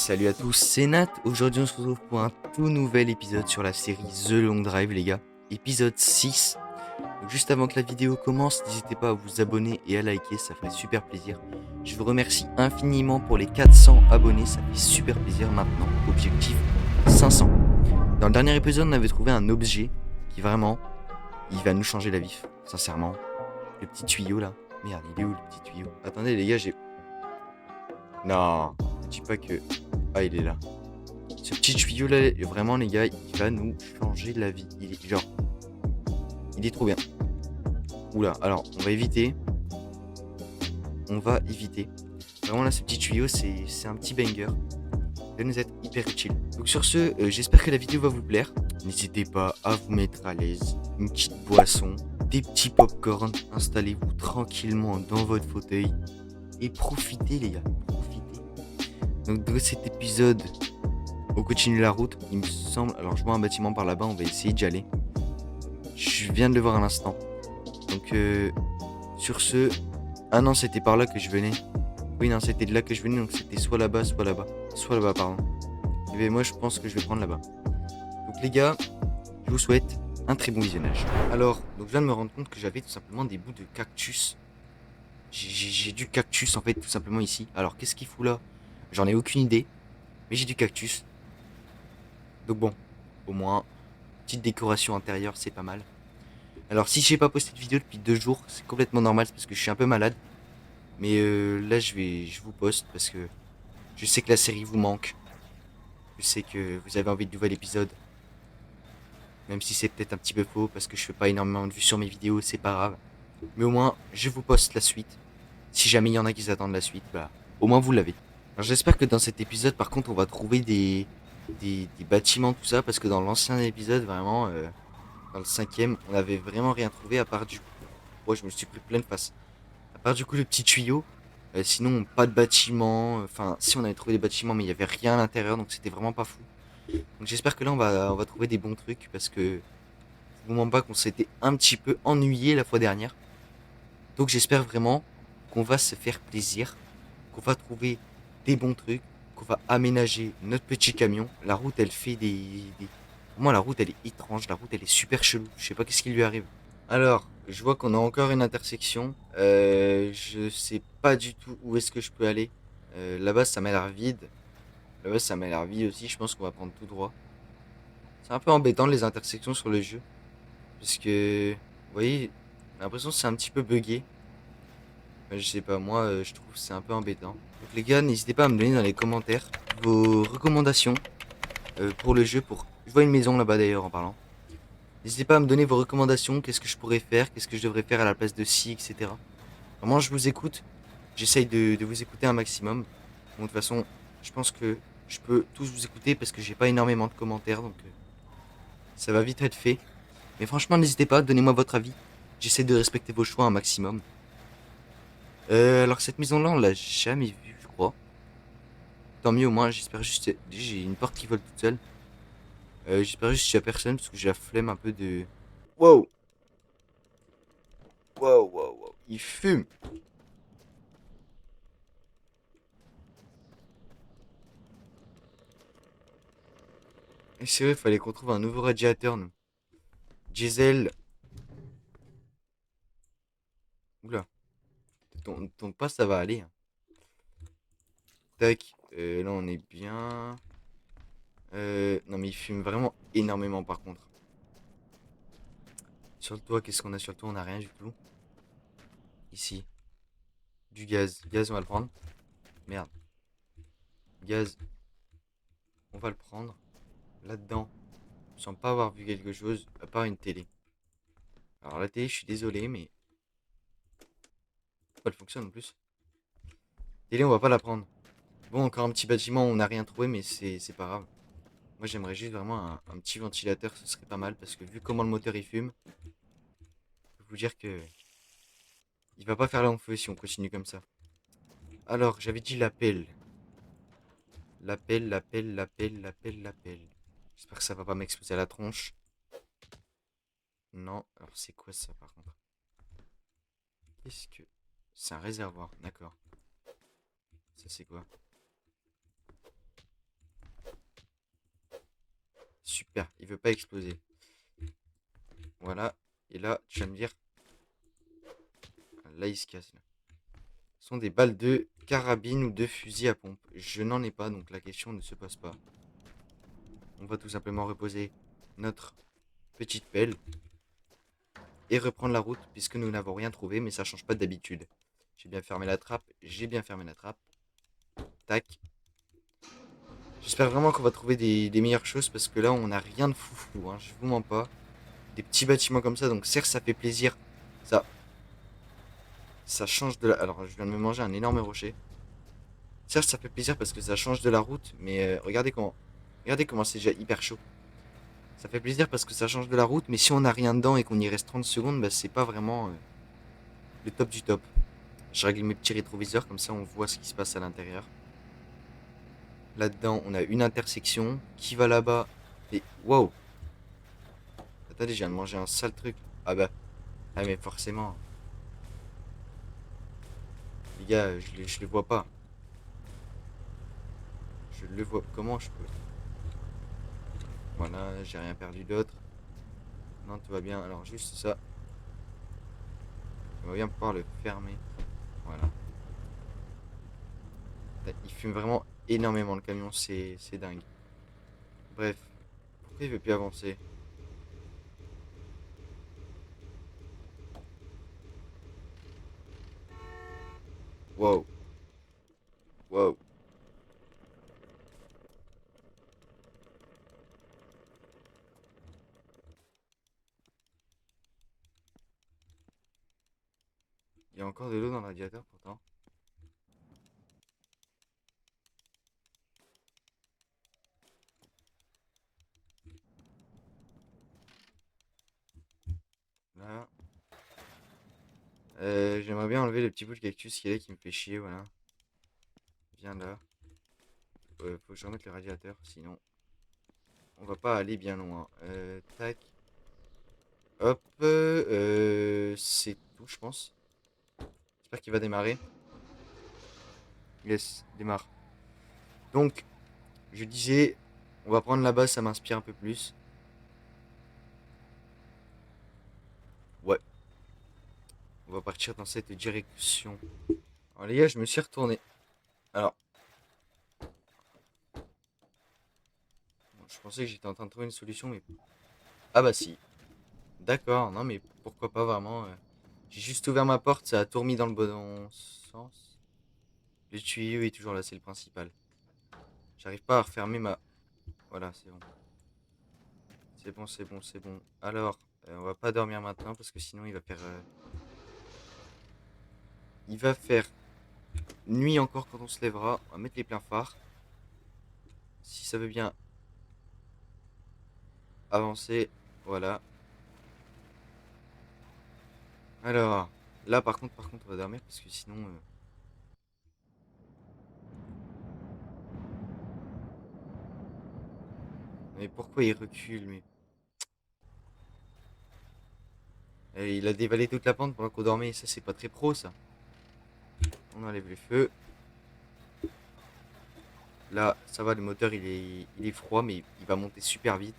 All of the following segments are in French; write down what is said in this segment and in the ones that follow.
Salut à tous, c'est Nat. Aujourd'hui, on se retrouve pour un tout nouvel épisode sur la série The Long Drive, les gars. Épisode 6. Donc, juste avant que la vidéo commence, n'hésitez pas à vous abonner et à liker, ça ferait super plaisir. Je vous remercie infiniment pour les 400 abonnés, ça fait super plaisir maintenant. Objectif 500. Dans le dernier épisode, on avait trouvé un objet qui vraiment, il va nous changer la vie, sincèrement. Le petit tuyau là. Merde, il est où le petit tuyau? Attendez, les gars, j'ai. Non, ne dis pas que. Ah, il est là. Ce petit tuyau là, vraiment les gars, il va nous changer la vie. Il est genre, il est trop bien. Oula, alors on va éviter. On va éviter. Vraiment là, ce petit tuyau, c'est un petit banger. Il va nous être hyper utile. Donc sur ce, j'espère que la vidéo va vous plaire. N'hésitez pas à vous mettre à l'aise. Une petite boisson, des petits popcorn. Installez-vous tranquillement dans votre fauteuil. Et profitez les gars, profitez. Donc dans cet épisode, on continue la route, il me semble. Alors je vois un bâtiment par là-bas, on va essayer d'y aller. Je viens de le voir à l'instant. Donc sur ce... Ah non, c'était par là que je venais. Oui, non, c'était de là que je venais, donc c'était soit là-bas, soit là-bas. Soit là-bas, pardon. Et bien moi, je pense que je vais prendre là-bas. Donc les gars, je vous souhaite un très bon visionnage. Alors, donc je viens de me rendre compte que j'avais tout simplement des bouts de cactus. J'ai du cactus en fait, tout simplement ici. Alors, qu'est-ce qu'il fout là? J'en ai aucune idée. Mais j'ai du cactus. Donc bon, au moins, petite décoration intérieure, c'est pas mal. Alors si j'ai pas posté de vidéo depuis 2 jours, c'est complètement normal, c'est parce que je suis un peu malade. Mais là je vous poste parce que je sais que la série vous manque. Je sais que vous avez envie de nouvel épisode. Même si c'est peut-être un petit peu faux parce que je fais pas énormément de vues sur mes vidéos, c'est pas grave. Mais au moins je vous poste la suite. Si jamais il y en a qui attendent la suite, bah au moins vous l'avez. Alors j'espère que dans cet épisode par contre on va trouver des bâtiments, tout ça, parce que dans l'ancien épisode vraiment, dans le cinquième, on avait vraiment rien trouvé à part du... Ouais, je me suis pris plein de face. À part du coup le petit tuyau, sinon pas de bâtiment. Enfin, si on avait trouvé des bâtiments, mais il y avait rien à l'intérieur, donc c'était vraiment pas fou. Donc j'espère que là on va trouver des bons trucs parce que je vous mens pas qu'on s'était un petit peu ennuyé la fois dernière. Donc j'espère vraiment qu'on va se faire plaisir, qu'on va trouver des bons trucs, qu'on va aménager notre petit camion. La route elle fait des... Pour moi la route elle est étrange, la route elle est super chelou. Je sais pas qu'est-ce qui lui arrive. Alors, je vois qu'on a encore une intersection. Je sais pas du tout où est-ce que je peux aller. Là-bas, ça m'a l'air vide. Là-bas, ça m'a l'air vide aussi. Je pense qu'on va prendre tout droit. C'est un peu embêtant les intersections sur le jeu. Parce que, vous voyez, j'ai l'impression que c'est un petit peu buggé. Je sais pas, moi, je trouve que c'est un peu embêtant. Donc les gars, n'hésitez pas à me donner dans les commentaires vos recommandations pour le jeu. Je vois une maison là-bas d'ailleurs en parlant. N'hésitez pas à me donner vos recommandations, qu'est-ce que je pourrais faire, qu'est-ce que je devrais faire à la place de ci, etc. Vraiment, je vous écoute. J'essaye de vous écouter un maximum. Bon, de toute façon, je pense que je peux tous vous écouter parce que j'ai pas énormément de commentaires, donc ça va vite être fait. Mais franchement, n'hésitez pas, donnez-moi votre avis. J'essaie de respecter vos choix un maximum. Alors cette maison-là, on l'a jamais vue, je crois. Tant mieux, au moins, j'espère juste... J'ai une porte qui vole toute seule. J'espère juste qu'il y a personne parce que j'ai la flemme un peu de... Wow! Wow, wow, wow. Il fume! Et c'est vrai, il fallait qu'on trouve un nouveau radiateur, nous. Diesel... Oula. Ton pas, ça va aller, hein. Tac. Là, on est bien. Non, mais il fume vraiment énormément, par contre. Sur le toit, qu'est-ce qu'on a sur le toit? On a rien du tout. Ici. Du gaz. Gaz, on va le prendre. Merde. Gaz, on va le prendre. Là-dedans, je sens pas avoir vu quelque chose, à part une télé. Alors, la télé, je suis désolé, mais... Pourquoi elle fonctionne en plus? Télé, on va pas la prendre. Bon, encore un petit bâtiment, on n'a rien trouvé, mais c'est pas grave. Moi, j'aimerais juste vraiment un petit ventilateur, ce serait pas mal, parce que vu comment le moteur il fume, je peux vous dire que il va pas faire long feu si on continue comme ça. Alors, j'avais dit l'appel. L'appel, l'appel, l'appel, l'appel, l'appel. J'espère que ça va pas m'exploser à la tronche. Non, alors c'est quoi ça par contre? Qu'est-ce que... C'est un réservoir, d'accord. Ça c'est quoi? super. Il veut pas exploser. Voilà. Et là, tu vas me dire... Là, il se casse. Là. Ce sont des balles de carabine ou de fusil à pompe. Je n'en ai pas, donc la question ne se pose pas. On va tout simplement reposer notre petite pelle et reprendre la route puisque nous n'avons rien trouvé, mais ça change pas d'habitude. J'ai bien fermé la trappe. J'ai bien fermé la trappe. Tac. J'espère vraiment qu'on va trouver des meilleures choses parce que là, on n'a rien de foufou. Hein, je vous mens pas. Des petits bâtiments comme ça, donc certes, ça fait plaisir. Ça, ça change de la... Alors, je viens de me manger un énorme rocher. Certes, ça fait plaisir parce que ça change de la route, mais regardez comment c'est déjà hyper chaud. Ça fait plaisir parce que ça change de la route, mais si on n'a rien dedans et qu'on y reste 30 secondes, bah, c'est pas vraiment le top du top. Je règle mes petits rétroviseurs, comme ça on voit ce qui se passe à l'intérieur. Là-dedans, on a une intersection qui va là-bas. Et waouh! Attendez, je viens de manger un sale truc. Ah bah, ah mais forcément. Les gars, je le vois pas. Je le vois. Comment je peux? Voilà, j'ai rien perdu d'autre. Non, tout va bien. Alors, juste ça. On va bien pouvoir le fermer. Voilà. Il fume vraiment énormément le camion, c'est dingue. Bref. Pourquoi il veut plus avancer? Waouh. Waouh. Il y a encore de l'eau dans le radiateur pourtant. Là. J'aimerais bien enlever le petit bout de cactus qui est là qui me fait chier, voilà. Viens là. Faut que je remette le radiateur, sinon on va pas aller bien loin. Tac. Hop. C'est tout, je pense. J'espère qu'il va démarrer. Yes, démarre. Donc, je disais, on va prendre là-bas, ça m'inspire un peu plus. Ouais, on va partir dans cette direction. Alors les gars, je me suis retourné. Alors, je pensais que j'étais en train de trouver une solution, mais... Ah bah si. D'accord, non mais pourquoi pas vraiment. J'ai juste ouvert ma porte, ça a tout remis dans le bon sens. Le tuyau est toujours là, c'est le principal. J'arrive pas à refermer ma... Voilà, c'est bon. C'est bon, c'est bon, c'est bon. Alors, on va pas dormir maintenant parce que sinon il va faire... Il va faire nuit encore quand on se lèvera. On va mettre les pleins phares. Si ça veut bien avancer, voilà. Alors, là par contre, on va dormir parce que sinon... Mais pourquoi il recule, mais... Il a dévalé toute la pente pendant qu'on dormait, ça c'est pas très pro ça. On enlève le feu. Là, ça va, le moteur il est froid, mais il va monter super vite.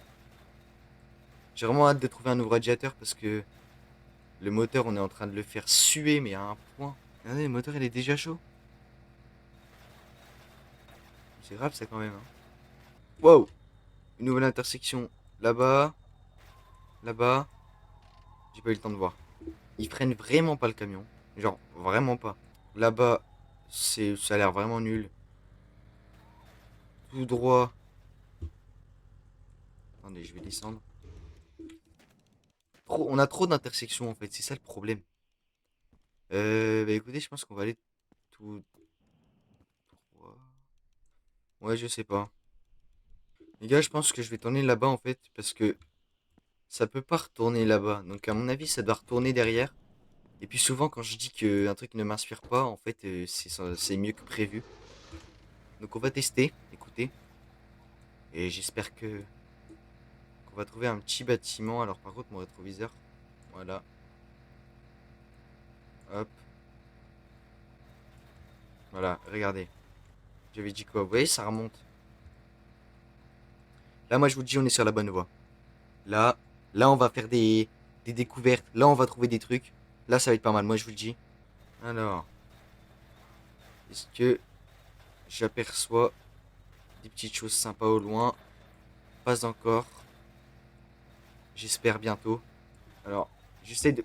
J'ai vraiment hâte de trouver un nouveau radiateur parce que le moteur, on est en train de le faire suer, mais à un point. Regardez, le moteur il est déjà chaud. C'est grave ça quand même. Hein. Wow! Une nouvelle intersection. Là-bas. Là-bas. J'ai pas eu le temps de voir. Ils freinent vraiment pas le camion. Genre, vraiment pas. Là-bas, ça a l'air vraiment nul. Tout droit. Attendez, je vais descendre. On a trop d'intersections en fait, c'est ça le problème. Bah écoutez, je pense qu'on va aller tout droit. Ouais, je sais pas. Les gars, je pense que je vais tourner là-bas en fait, parce que ça peut pas retourner là-bas. Donc à mon avis, ça doit retourner derrière. Et puis souvent, quand je dis qu'un truc ne m'inspire pas, en fait, c'est mieux que prévu. Donc on va tester, écoutez. Et j'espère que qu'on va trouver un petit bâtiment. Alors par contre, mon rétroviseur, voilà. Hop, voilà, regardez. J'avais dit quoi? Vous voyez, ça remonte. Là, moi, je vous le dis, on est sur la bonne voie. Là, là, on va faire des découvertes. Là, on va trouver des trucs. Là, ça va être pas mal, moi, je vous le dis. Alors, est-ce que j'aperçois des petites choses sympas au loin? Pas encore. J'espère bientôt. Alors, j'essaie de...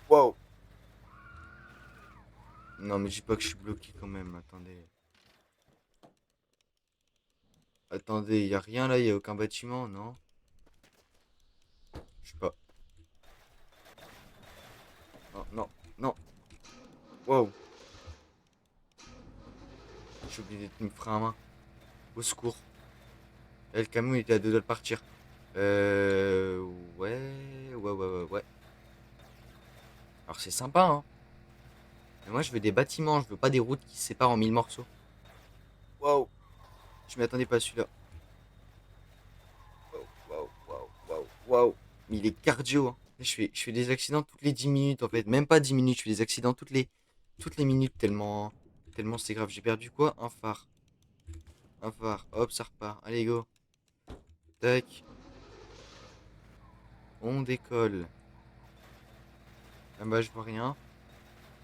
Wow! Non, mais je dis pas que je suis bloqué quand même. Attendez. Attendez, y a rien là? Y a aucun bâtiment, non? Je sais pas. Non, non, non. Wow! J'ai oublié de me frein à main. Au secours. Et le camion il était à deux doigts de partir. Euh... Ouais. Alors c'est sympa, hein. Mais moi je veux des bâtiments, je veux pas des routes qui se séparent en mille morceaux. Waouh! Je m'y attendais pas à celui-là. Waouh! Mais il est cardio, hein. Je fais des accidents toutes les 10 minutes en fait. Même pas 10 minutes, je fais des accidents toutes les minutes tellement c'est grave. J'ai perdu quoi? Un phare. Un phare. Hop, ça repart. Allez, go. Tac. On décolle. Ah bah, je vois rien.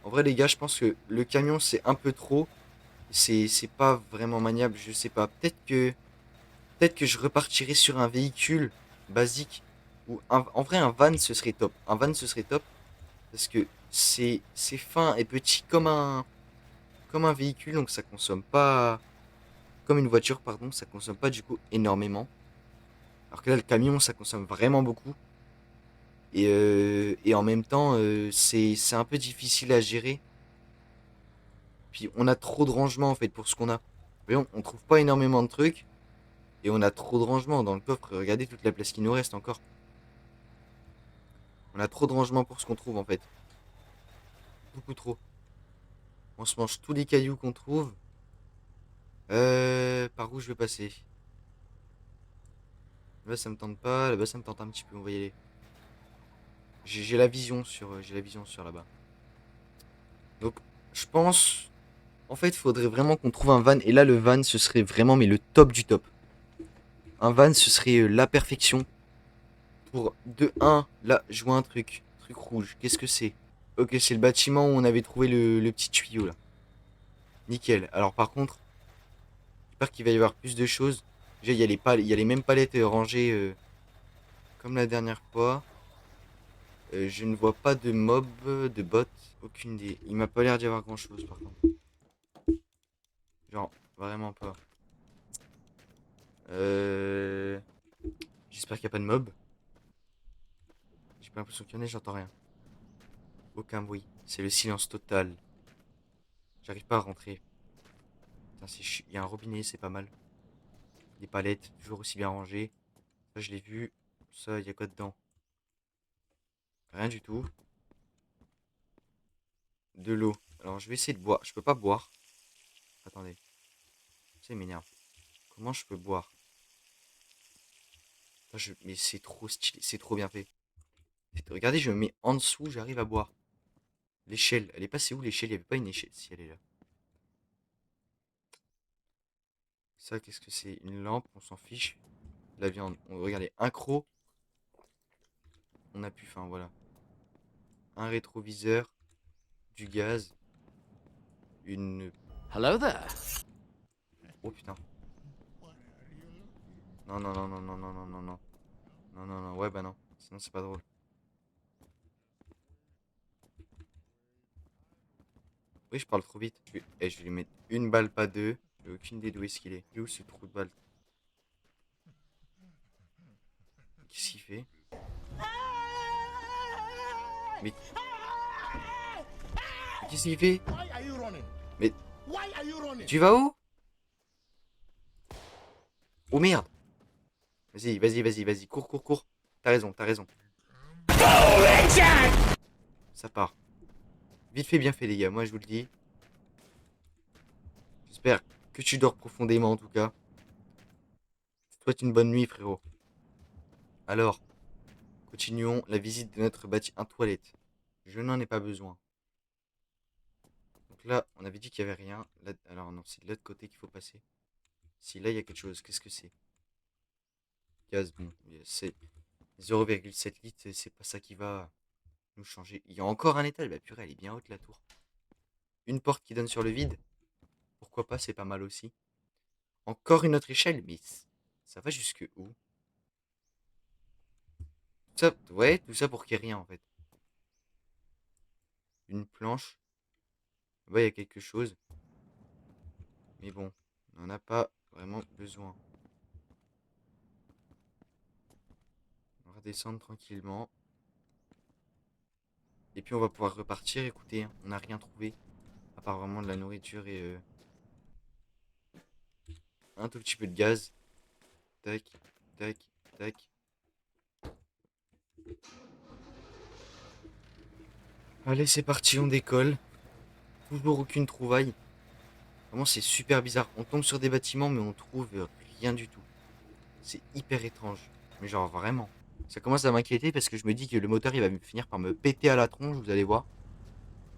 En vrai, les gars, je pense que le camion, c'est un peu trop. C'est pas vraiment maniable, je sais pas. Peut-être que je repartirai sur un véhicule basique. En vrai, un van, ce serait top. Un van, ce serait top. Parce que c'est fin et petit comme un véhicule, donc ça consomme pas. Comme une voiture, pardon, ça consomme pas du coup énormément. Alors que là, le camion, ça consomme vraiment beaucoup. Et en même temps, c'est un peu difficile à gérer. Puis on a trop de rangements en fait pour ce qu'on a. Voyons, on trouve pas énormément de trucs. Et on a trop de rangements dans le coffre. Regardez toute la place qui nous reste encore. On a trop de rangements pour ce qu'on trouve en fait. Beaucoup trop. On se mange tous les cailloux qu'on trouve. Par où je vais passer? Là ça me tente pas. Là-bas ça me tente un petit peu. On va y aller. J'ai la vision sur là-bas. Donc je pense. En fait, il faudrait vraiment qu'on trouve un van. Et là, le van, ce serait vraiment mais le top du top. Un van, ce serait la perfection. Pour de un là, je vois un truc. Truc rouge. Qu'est-ce que c'est? Ok, c'est le bâtiment où on avait trouvé le petit tuyau là. Nickel. Alors par contre, j'espère qu'il va y avoir plus de choses. Déjà, il y a les mêmes palettes rangées comme la dernière fois. Je ne vois pas de mob, de bots, aucune idée. Il m'a pas l'air d'y avoir grand chose par contre. Genre, vraiment pas. Euh... J'espère qu'il n'y a pas de mob. J'ai pas l'impression qu'il y en ait, j'entends rien. Aucun bruit. C'est le silence total. J'arrive pas à rentrer. Putain, il y a un robinet, c'est pas mal. Des palettes, toujours aussi bien rangées. Ça, je l'ai vu. Ça, il y a quoi dedans? Rien du tout. De l'eau. Alors, je vais essayer de boire. Je peux pas boire. Attendez. Ça, il m'énerve. Comment je peux boire? Mais c'est trop stylé. C'est trop bien fait. Regardez, je me mets en dessous, j'arrive à boire. L'échelle. Elle est passée où l'échelle? Il n'y avait pas une échelle. Si, elle est là. Ça, qu'est-ce que c'est? Une lampe, on s'en fiche. La viande. Regardez, un croc. On a pu. Enfin, voilà. Un rétroviseur. Du gaz. Une. Hello there. Oh putain. Non, non, non, non, non, non, non, non, non. Non, non, non. Ouais, bah non. Sinon, c'est pas drôle. Oui, je parle trop vite. Je vais lui mettre une balle, pas deux. J'ai aucune idée d'où est-ce qu'il est. Il est où ce trou de balle? Qu'est-ce qu'il fait? Mais, mais qu'est-ce qu'il fait? Mais tu vas où? Oh merde! Vas-y. Cours. T'as raison, t'as raison. Ça part. Vite fait, bien fait, les gars. Moi, je vous le dis. J'espère que tu dors profondément, en tout cas. Je te souhaite une bonne nuit, frérot. Alors, continuons la visite de notre bâtiment. Un toilette. Je n'en ai pas besoin. Donc là, on avait dit qu'il n'y avait rien. Alors non, c'est de l'autre côté qu'il faut passer. Si là, il y a quelque chose. Qu'est-ce que c'est? gaz. Bon, c'est 0,7 litres, c'est pas ça qui va nous changer. Il y a encore un étage. Bah purée, elle est bien haute la tour. Une porte qui donne sur le vide. Pourquoi pas, c'est pas mal aussi. Encore une autre échelle, mais ça va jusque où? Ça, ouais, tout ça pour qu'il n'y ait rien en fait. Une planche. Là-bas, il y a quelque chose. Mais bon, on n'en a pas vraiment besoin. On va redescendre tranquillement. Et puis on va pouvoir repartir. Écoutez, hein, on n'a rien trouvé. À part vraiment de la nourriture et un tout petit peu de gaz. Tac, tac, tac. Allez, c'est parti, on décolle. Toujours aucune trouvaille. Vraiment, c'est super bizarre. On tombe sur des bâtiments, mais on trouve rien du tout. C'est hyper étrange. Mais genre, vraiment. Ça commence à m'inquiéter parce que je me dis que le moteur, il va finir par me péter à la tronche, vous allez voir.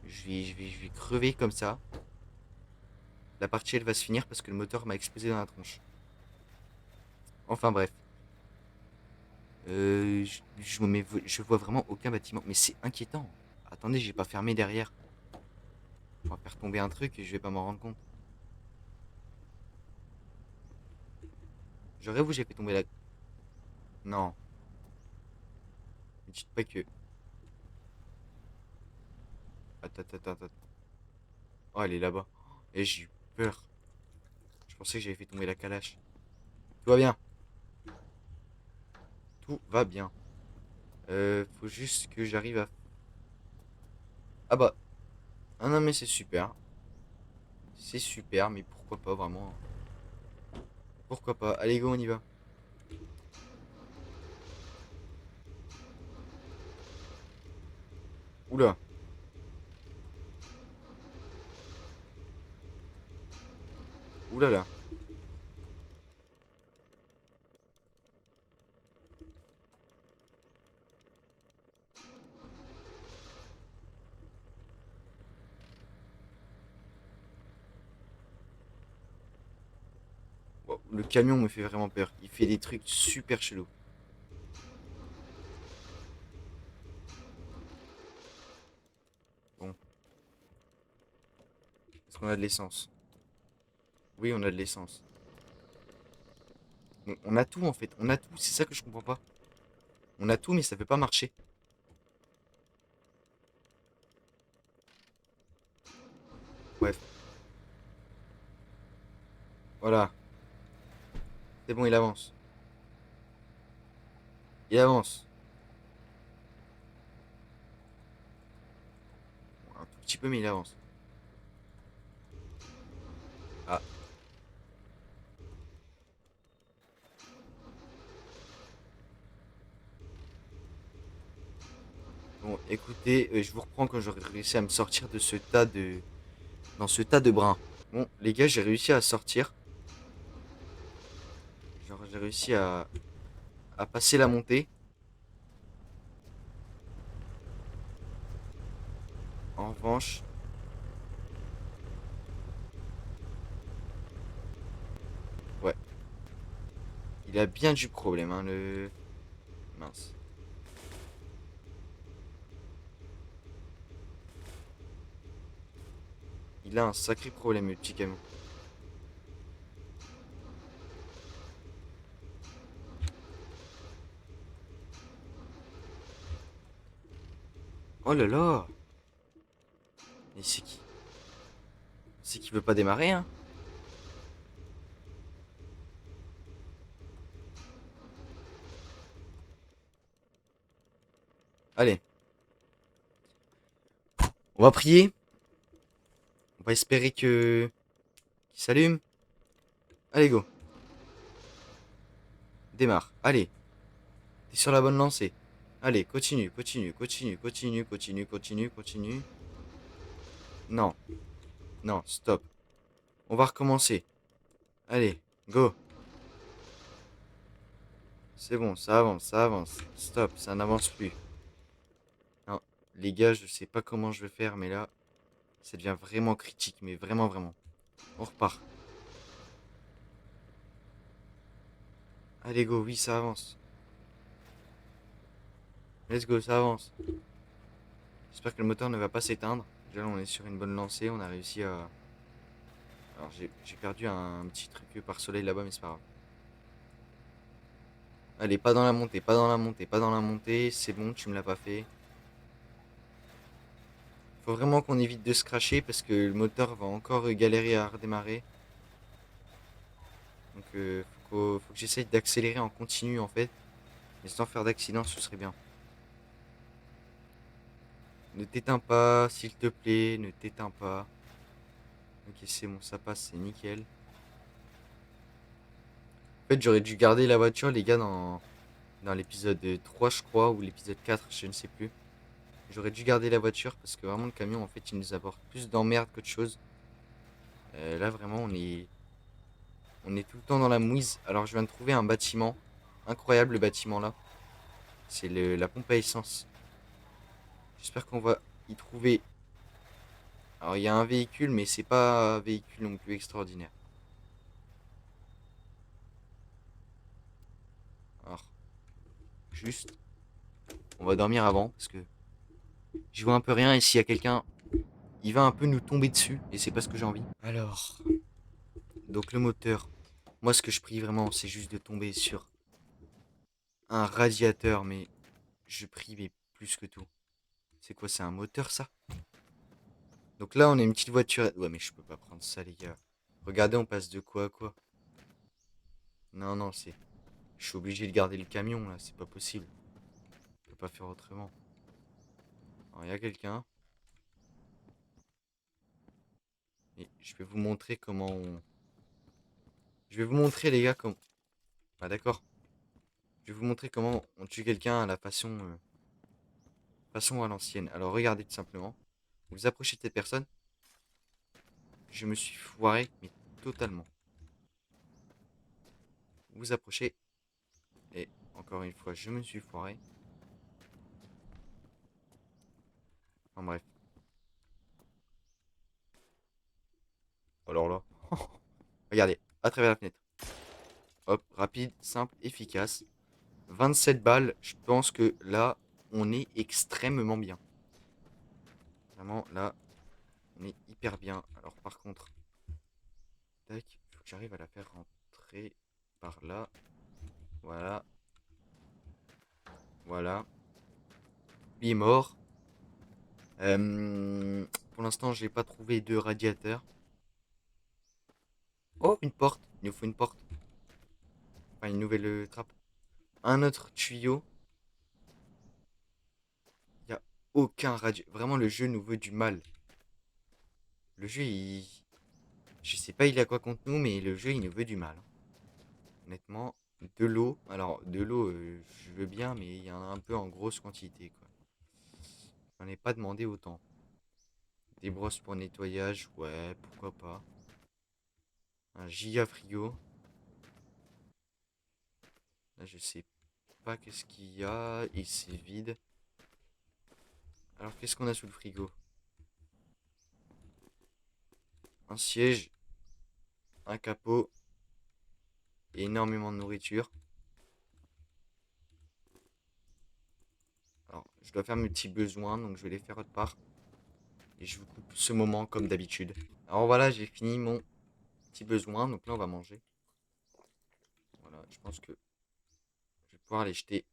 Je vais crever comme ça. La partie, elle va se finir parce que le moteur m'a explosé dans la tronche. Enfin bref. Je vois vraiment aucun bâtiment. Mais c'est inquiétant. Attendez, j'ai pas fermé derrière. On va faire tomber un truc et je vais pas m'en rendre compte. Je rêve où j'ai fait tomber la... Non. Ne dites pas que... Attends, attends, attends. Oh, elle est là-bas. Et j'ai eu peur. Je pensais que j'avais fait tomber la calache. Tout va bien. Tout va bien. Faut juste que j'arrive à... Ah bah. Ah non mais c'est super. C'est super, mais pourquoi pas vraiment. Pourquoi pas. Allez go, on y va. Oula. Oula là. Wow, le camion me fait vraiment peur. Il fait des trucs super chelous. Bon. Est-ce qu'on a de l'essence? Oui, on a de l'essence. On a tout en fait. On a tout. C'est ça que je comprends pas. On a tout, mais ça veut pas marcher. Bref. Voilà. C'est bon, il avance. Il avance. Bon, un tout petit peu, mais il avance. Ah. Bon, écoutez, je vous reprends quand j'aurai réussi à me sortir de ce tas de... Dans ce tas de brins. Bon, les gars, j'ai réussi à sortir. Genre, j'ai réussi à passer la montée. En revanche, ouais. Il a bien du problème, hein, le... Mince. Il a un sacré problème, le petit camion. Oh là là. Mais c'est qui? C'est qui veut pas démarrer, hein? Allez, on va prier. On va espérer que... qu'il s'allume. Allez, go. Démarre. Allez. T'es sur la bonne lancée. Allez, continue, continue, continue, continue, continue, continue, continue. Non. Non, stop. On va recommencer. Allez, go. C'est bon, ça avance, ça avance. Stop, ça n'avance plus. Non, les gars, je sais pas comment je vais faire, mais là, ça devient vraiment critique, mais vraiment, vraiment. On repart. Allez, go, oui, ça avance. Let's go, ça avance. J'espère que le moteur ne va pas s'éteindre. Déjà, là, on est sur une bonne lancée. On a réussi à. Alors, j'ai perdu un petit truc par soleil là-bas, mais c'est pas grave. Allez, pas dans la montée, pas dans la montée, pas dans la montée. C'est bon, tu me l'as pas fait. Faut vraiment qu'on évite de se cracher parce que le moteur va encore galérer à redémarrer. Donc, faut que j'essaye d'accélérer en continu en fait. Mais sans faire d'accident, ce serait bien. Ne t'éteins pas, s'il te plaît, ne t'éteins pas. Ok, c'est bon, ça passe, c'est nickel. En fait, j'aurais dû garder la voiture, les gars, dans l'épisode 3, je crois, ou l'épisode 4, je ne sais plus. J'aurais dû garder la voiture parce que vraiment, le camion, en fait, il nous apporte plus d'emmerde qu'autre chose. Là, vraiment, on est tout le temps dans la mouise. Alors, je viens de trouver un bâtiment. Incroyable, le bâtiment là. C'est la pompe à essence. J'espère qu'on va y trouver. Alors, il y a un véhicule, mais c'est pas un véhicule non plus extraordinaire. Alors, juste, on va dormir avant parce que j'y vois un peu rien. Et s'il y a quelqu'un, il va un peu nous tomber dessus. Et c'est pas ce que j'ai envie. Alors, donc le moteur. Moi, ce que je prie vraiment, c'est juste de tomber sur un radiateur. Mais je prie, mais plus que tout. C'est quoi, c'est un moteur ça? Donc là, on a une petite voiture. Ouais, mais je peux pas prendre ça, les gars. Regardez, on passe de quoi à quoi? Non, non, c'est. Je suis obligé de garder le camion là, c'est pas possible. Je peux pas faire autrement. Alors, il y a quelqu'un. Et je vais vous montrer comment on. Je vais vous montrer, les gars, comment. Ah, d'accord. Je vais vous montrer comment on tue quelqu'un à la façon à l'ancienne. Alors, regardez tout simplement. Vous approchez de cette personne. Je me suis foiré, mais totalement. Vous approchez. Et encore une fois, je me suis foiré. Enfin, bref. Alors là. Regardez, à travers la fenêtre. Hop, rapide, simple, efficace. 27 balles, je pense que là, on est extrêmement bien. Vraiment, là, on est hyper bien. Alors, par contre, tac, il faut que j'arrive à la faire rentrer par là. Voilà, voilà. Lui est mort. Pour l'instant, j'ai pas trouvé de radiateur. Oh, une porte. Il nous faut une porte. Enfin, une nouvelle trappe. Un autre tuyau. Il n'y a aucun radio. Vraiment, le jeu nous veut du mal. Le jeu, il. Je sais pas, il a quoi contre nous, mais le jeu, il nous veut du mal. Honnêtement, de l'eau. Alors, de l'eau, je veux bien, mais il y en a un peu en grosse quantité, quoi. J'en ai pas demandé autant. Des brosses pour nettoyage, ouais, pourquoi pas. Un giga frigo. Là, je sais pas qu'est-ce qu'il y a. Et c'est vide. Alors, qu'est-ce qu'on a sous le frigo? Un siège, un capot, et énormément de nourriture. Alors, je dois faire mes petits besoins, donc je vais les faire autre part. Et je vous coupe ce moment comme d'habitude. Alors voilà, j'ai fini mon petit besoin, donc là on va manger. Voilà, je pense que je vais pouvoir les jeter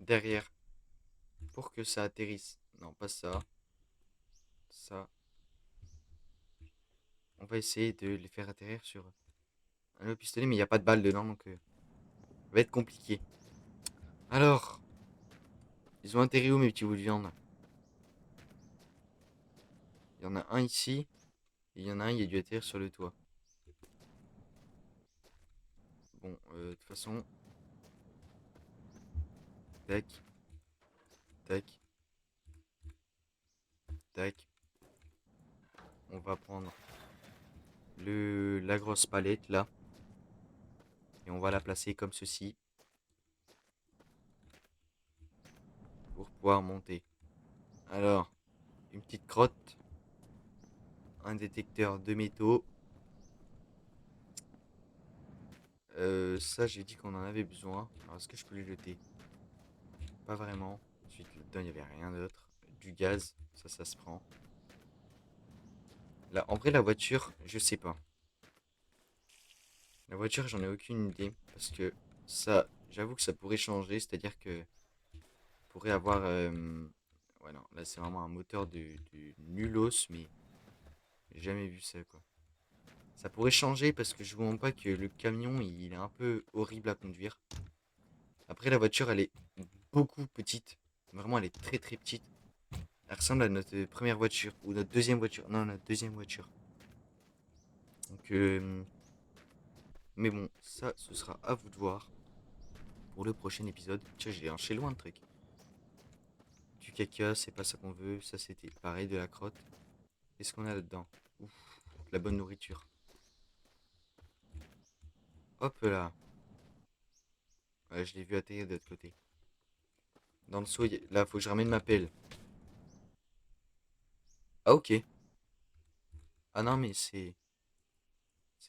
derrière pour que ça atterrisse. Non, pas ça. Ça. On va essayer de les faire atterrir sur un autre pistolet, mais il n'y a pas de balle dedans, donc ça va être compliqué. Alors, ils ont atterri où mes petits bouts de viande? Il y en a un ici, et il y en a un, il a dû atterrir sur le toit. Bon, de toute façon, tac, tac, tac. On va prendre la grosse palette là, et on va la placer comme ceci pour pouvoir monter. Alors, une petite crotte, un détecteur de métaux, Ça, j'ai dit qu'on en avait besoin. Alors, est-ce que je peux les jeter? Pas vraiment. Ensuite, là-dedans, il n'y avait rien d'autre. Du gaz, ça se prend. Là, en vrai, la voiture, je sais pas. La voiture, j'en ai aucune idée. Parce que ça, j'avoue que ça pourrait changer. C'est-à-dire que pourrait avoir. Ouais, non, là, c'est vraiment un moteur de nulos, mais j'ai jamais vu ça, quoi. Ça pourrait changer parce que je vous montre pas que le camion, il est un peu horrible à conduire. Après, la voiture, elle est beaucoup petite. Vraiment, elle est très très petite. Elle ressemble à notre première voiture ou notre deuxième voiture. Non, notre deuxième voiture. Donc, mais bon, ça, ce sera à vous de voir pour le prochain épisode. Tiens, j'ai un chez loin le truc. Du caca, c'est pas ça qu'on veut. Ça, c'était pareil, de la crotte. Qu'est-ce qu'on a là-dedans? Ouf, de la bonne nourriture. Hop là. Ouais, je l'ai vu atterrir de l'autre côté. Dans le seau, là, faut que je ramène ma pelle. Ah, ok. Ah non, mais c'est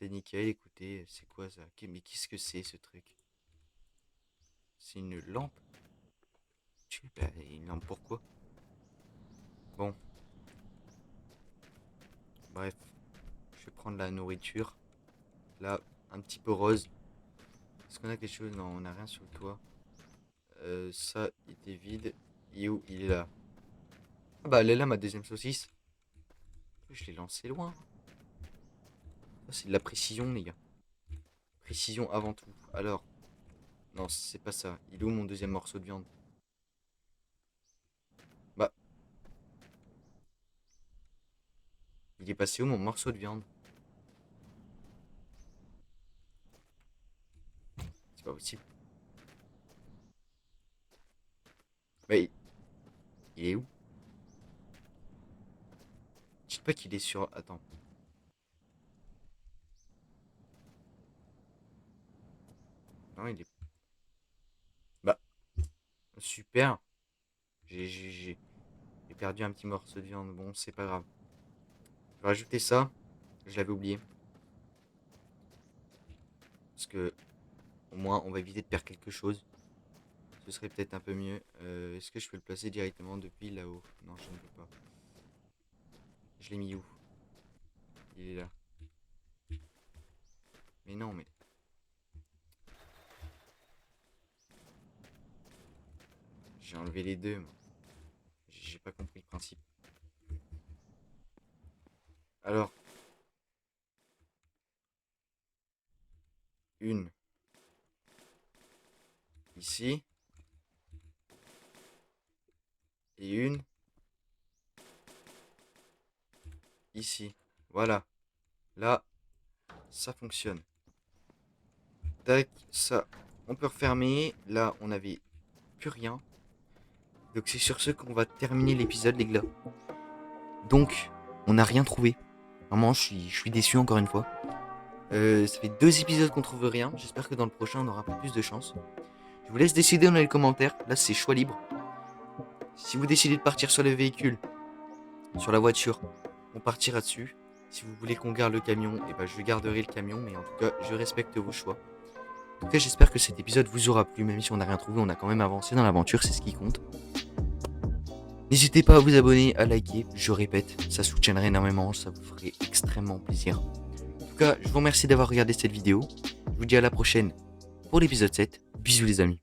nickel, écoutez, c'est quoi ça? Mais qu'est-ce que c'est ce truc? C'est une lampe? Bah, une lampe pourquoi? Bon, bref, je vais prendre la nourriture. Là, un petit peu rose. Est-ce qu'on a quelque chose? Non, on n'a rien sur le toit. Ça, il était vide. Il est où? Il est là. Ah bah, elle est là, ma deuxième saucisse. Je l'ai lancé loin. Ça, c'est de la précision, les gars. Précision avant tout. Alors, non, c'est pas ça. Il est où mon deuxième morceau de viande? Bah, il est passé où mon morceau de viande? C'est pas possible. Bah, il est où? Dites pas qu'il est sur. Attends. Non, il est. Bah, super. J'ai j'ai- j'ai- j'ai perdu un petit morceau de viande. Bon, c'est pas grave. Je vais rajouter ça. Je l'avais oublié. Parce que, au moins, on va éviter de perdre quelque chose. Ce serait peut-être un peu mieux. Est-ce que je peux le placer directement depuis là-haut? Non, je ne peux pas. Je l'ai mis où? Il est là. Mais non, mais. J'ai enlevé les deux, moi. J'ai pas compris le principe. Alors, une ici. Et une ici. Voilà. Là, ça fonctionne. Tac, ça. On peut refermer. Là, on n'avait plus rien. Donc c'est sur ce qu'on va terminer l'épisode, les gars. Donc, on n'a rien trouvé. Vraiment, je suis déçu encore une fois. Ça fait 2 épisodes qu'on trouve rien. J'espère que dans le prochain, on aura plus de chance. Je vous laisse décider dans les commentaires. Là, c'est choix libre. Si vous décidez de partir sur le véhicule, sur la voiture, on partira dessus. Si vous voulez qu'on garde le camion, eh ben, je garderai le camion. Mais en tout cas, je respecte vos choix. En tout cas, j'espère que cet épisode vous aura plu. Même si on n'a rien trouvé, on a quand même avancé dans l'aventure. C'est ce qui compte. N'hésitez pas à vous abonner, à liker. Je répète, ça soutiendrait énormément. Ça vous ferait extrêmement plaisir. En tout cas, je vous remercie d'avoir regardé cette vidéo. Je vous dis à la prochaine pour l'épisode 7. Bisous les amis.